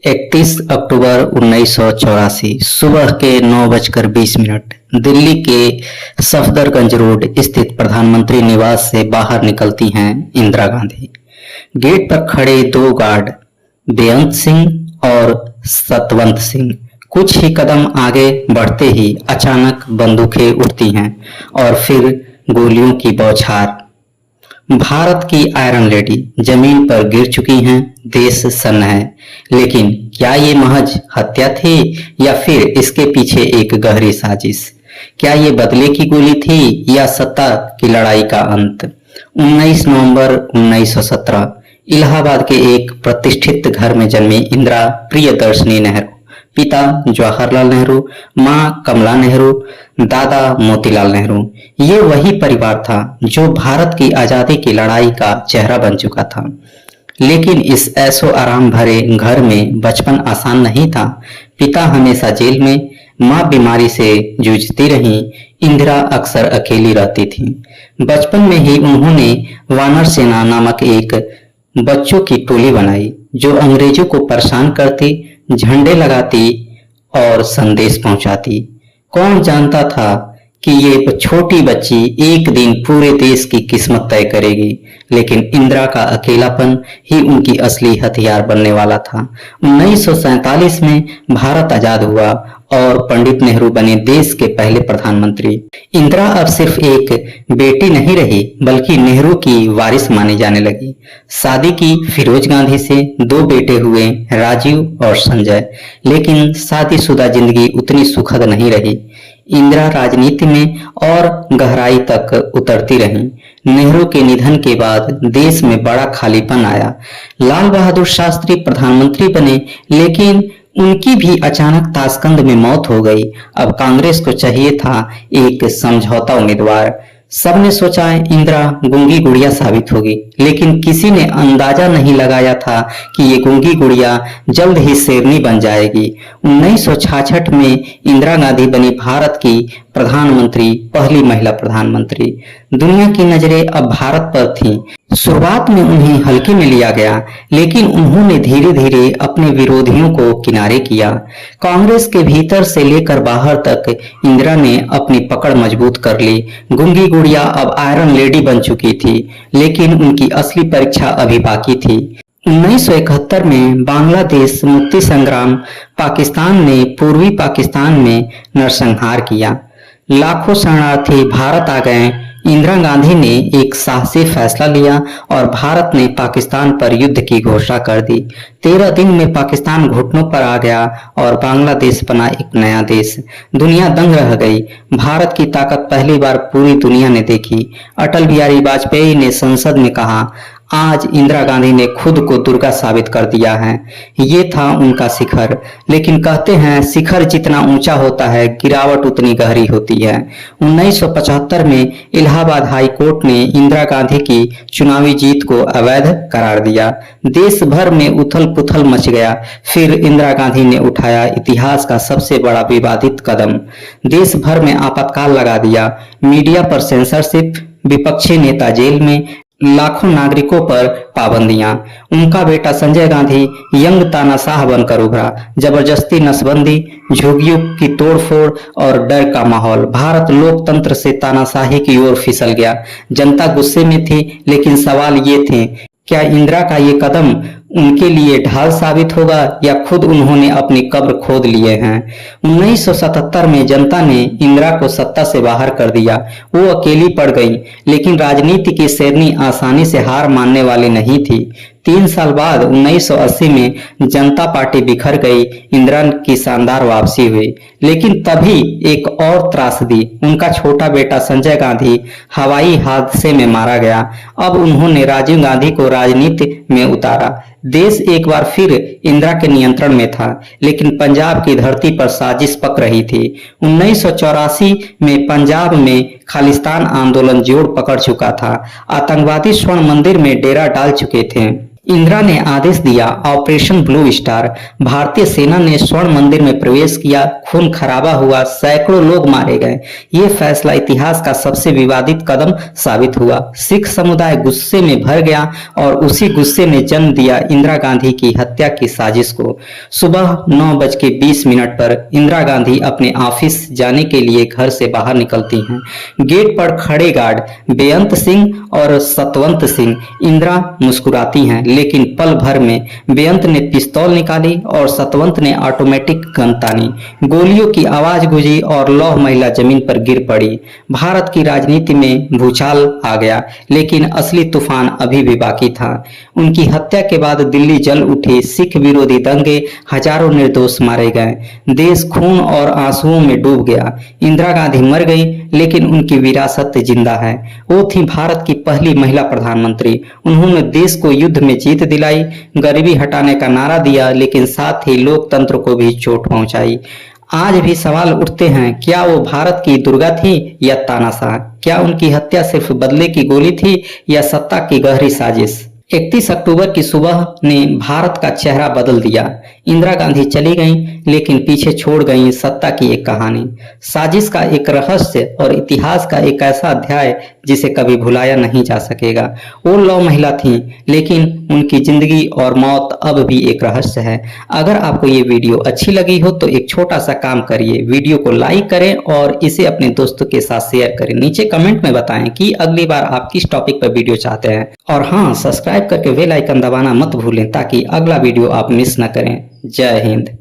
31 अक्टूबर 1984 सुबह के 9:20 दिल्ली के सफदरजंग रोड स्थित प्रधानमंत्री निवास से बाहर निकलती हैं इंदिरा गांधी। गेट पर खड़े दो गार्ड बेअंत सिंह और सतवंत सिंह कुछ ही कदम आगे बढ़ते ही अचानक बंदूकें उठती हैं और फिर गोलियों की बौछार। भारत की आयरन लेडी जमीन पर गिर चुकी हैं, देश सन्न है। लेकिन क्या ये महज हत्या थी या फिर इसके पीछे एक गहरी साजिश? क्या ये बदले की गोली थी या सत्ता की लड़ाई का अंत? 19 नवंबर 1917 इलाहाबाद के एक प्रतिष्ठित घर में जन्मी इंदिरा प्रियदर्शनी नेहरू, पिता जवाहरलाल नेहरू, मां कमला नेहरू, दादा मोतीलाल नेहरू। ये वही परिवार था जो भारत की आजादी की लड़ाई का चेहरा बन चुका था। लेकिन इस ऐशो आराम भरे घर में बचपन आसान नहीं था। पिता हमेशा जेल में, मां बीमारी से जूझती रहीं, इंदिरा अक्सर अकेली रहती थी। बचपन में ही उन्होंने वानर सेना नामक एक बच्चों की टोली बनाई जो अंग्रेजों को परेशान करती, झंडे लगाती और संदेश पहुंचाती। कौन जानता था कि ये छोटी बच्ची एक दिन पूरे देश की किस्मत तय करेगी। लेकिन इंदिरा का अकेलापन ही उनकी असली हथियार बनने वाला था। 1947 में भारत आजाद हुआ और पंडित नेहरू बने देश के पहले प्रधानमंत्री। इंदिरा अब सिर्फ एक बेटी नहीं रही बल्कि नेहरू की वारिस मानी जाने लगी। शादी की फिरोज गांधी से 2 बेटे हुए, राजीव और संजय। लेकिन शादीशुदा जिंदगी उतनी सुखद नहीं रही। इंदिरा राजनीति में और गहराई तक उतरती रहीं। नेहरू के निधन के बाद देश में बड़ा खालीपन आया। लाल बहादुर शास्त्री प्रधानमंत्री बने, लेकिन उनकी भी अचानक ताशकंद में मौत हो गई। अब कांग्रेस को चाहिए था एक समझौता उम्मीदवार। सबने सोचा इंदिरा गूंगी गुड़िया साबित होगी, लेकिन किसी ने अंदाजा नहीं लगाया था कि ये गूंगी गुड़िया जल्द ही शेरनी बन जाएगी। 1966 में इंदिरा गांधी बनी भारत की प्रधानमंत्री, पहली महिला प्रधानमंत्री। दुनिया की नजरें अब भारत पर थीं। शुरुआत में उन्हें हल्के में लिया गया, लेकिन उन्होंने धीरे धीरे अपने विरोधियों को किनारे किया। कांग्रेस के भीतर से लेकर बाहर तक इंदिरा ने अपनी पकड़ मजबूत कर ली। गूंगी गुड़िया अब आयरन लेडी बन चुकी थी, लेकिन उनकी असली परीक्षा अभी बाकी थी। 1971 में बांग्लादेश मुक्ति संग्राम पाकिस्तान ने पूर्वी पाकिस्तान में नरसंहार किया। लाखों शरणार्थी भारत आ गए। इंदिरा गांधी ने एक साहसी फैसला लिया और भारत ने पाकिस्तान पर युद्ध की घोषणा कर दी। 13 दिन में पाकिस्तान घुटनों पर आ गया और बांग्लादेश बना एक नया देश। दुनिया दंग रह गई। भारत की ताकत पहली बार पूरी दुनिया ने देखी। अटल बिहारी वाजपेयी ने संसद में कहा, आज इंदिरा गांधी ने खुद को दुर्गा साबित कर दिया है। ये था उनका शिखर। लेकिन कहते हैं शिखर जितना ऊंचा होता है, गिरावट उतनी गहरी होती है। 1975 में इलाहाबाद हाई कोर्ट ने इंदिरा गांधी की चुनावी जीत को अवैध करार दिया। देश भर में उथल पुथल मच गया। फिर इंदिरा गांधी ने उठाया इतिहास का सबसे बड़ा विवादित कदम। देश भर में आपातकाल लगा दिया। मीडिया पर सेंसरशिप, विपक्षी नेता जेल में, लाखों नागरिकों पर पाबंदियां। उनका बेटा संजय गांधी यंग तानाशाह बनकर उभरा। जबरदस्ती नसबंदी, झुग्गियों की तोड़फोड़ और डर का माहौल। भारत लोकतंत्र से तानाशाही की ओर फिसल गया। जनता गुस्से में थी, लेकिन सवाल ये थे, क्या इंदिरा का ये कदम उनके लिए ढाल साबित होगा या खुद उन्होंने अपनी कब्र खोद लिए हैं? 1977 में जनता ने इंदिरा को सत्ता से बाहर कर दिया। वो अकेली पड़ गई, लेकिन राजनीति की शेरनी आसानी से हार मानने वाली नहीं थी। 3 साल बाद 1980 में जनता पार्टी बिखर गई। इंदिरा की शानदार वापसी हुई, लेकिन तभी एक और त्रासदी। उनका छोटा बेटा संजय गांधी हवाई हादसे में मारा गया। अब उन्होंने राजीव गांधी को राजनीति में उतारा। देश एक बार फिर इंदिरा के नियंत्रण में था, लेकिन पंजाब की धरती पर साजिश पक रही थी। 1984 में पंजाब में खालिस्तान आंदोलन जोर पकड़ चुका था। आतंकवादी स्वर्ण मंदिर में डेरा डाल चुके थे। इंदिरा ने आदेश दिया ऑपरेशन ब्लू स्टार। भारतीय सेना ने स्वर्ण मंदिर में प्रवेश किया, खून खराबा हुआ, सैकड़ों लोग मारे गए। ये फैसला इतिहास का सबसे विवादित कदम साबित हुआ। सिख समुदाय गुस्से में भर गया और उसी गुस्से ने जन्म दिया इंदिरा गांधी की हत्या की साजिश को। सुबह 9:20 पर इंदिरा गांधी अपने ऑफिस जाने के लिए घर से बाहर निकलती हैं। गेट पर खड़े गार्ड बेअंत सिंह और सतवंत सिंह। इंदिरा मुस्कुराती हैं, लेकिन पल भर में बेअंत ने पिस्तौल निकाली और सतवंत ने ऑटोमेटिक गन तानी। गोलियों की आवाज गूंजी और लौह महिला जमीन पर गिर पड़ी। भारत की राजनीति में भूचाल आ गया, लेकिन असली तूफान अभी भी बाकी था। उनकी हत्या के बाद दिल्ली जल उठी, सिख विरोधी दंगे, हजारों निर्दोष मारे गए, देश खून और आंसुओं में डूब गया। इंदिरा गांधी मर गई, लेकिन उनकी विरासत जिंदा है। वो थी भारत की पहली महिला प्रधानमंत्री। उन्होंने देश को युद्ध में जीत दिलाई, गरीबी हटाने का नारा दिया, लेकिन साथ ही लोकतंत्र को भी चोट पहुंचाई। आज भी सवाल उठते हैं, क्या वो भारत की दुर्गा थी या तानाशाह? क्या उनकी हत्या सिर्फ बदले की गोली थी या सत्ता की गहरी साजिश? 31 अक्टूबर की सुबह ने भारत का चेहरा बदल दिया। इंदिरा गांधी चली गईं, लेकिन पीछे छोड़ गईं सत्ता की एक कहानी, साजिश का एक रहस्य और इतिहास का एक ऐसा अध्याय जिसे कभी भुलाया नहीं जा सकेगा। वो लौ महिला थीं, लेकिन उनकी जिंदगी और मौत अब भी एक रहस्य है। अगर आपको ये वीडियो अच्छी लगी हो तो एक छोटा सा काम करिए, वीडियो को लाइक करें और इसे अपने दोस्तों के साथ शेयर करें। नीचे कमेंट में बताएं कि अगली बार आप किस टॉपिक पर वीडियो चाहते हैं। और हाँ, सब्सक्राइब करके बेल आइकन दबाना मत भूलें ताकि अगला वीडियो आप मिस न करें। जय हिंद।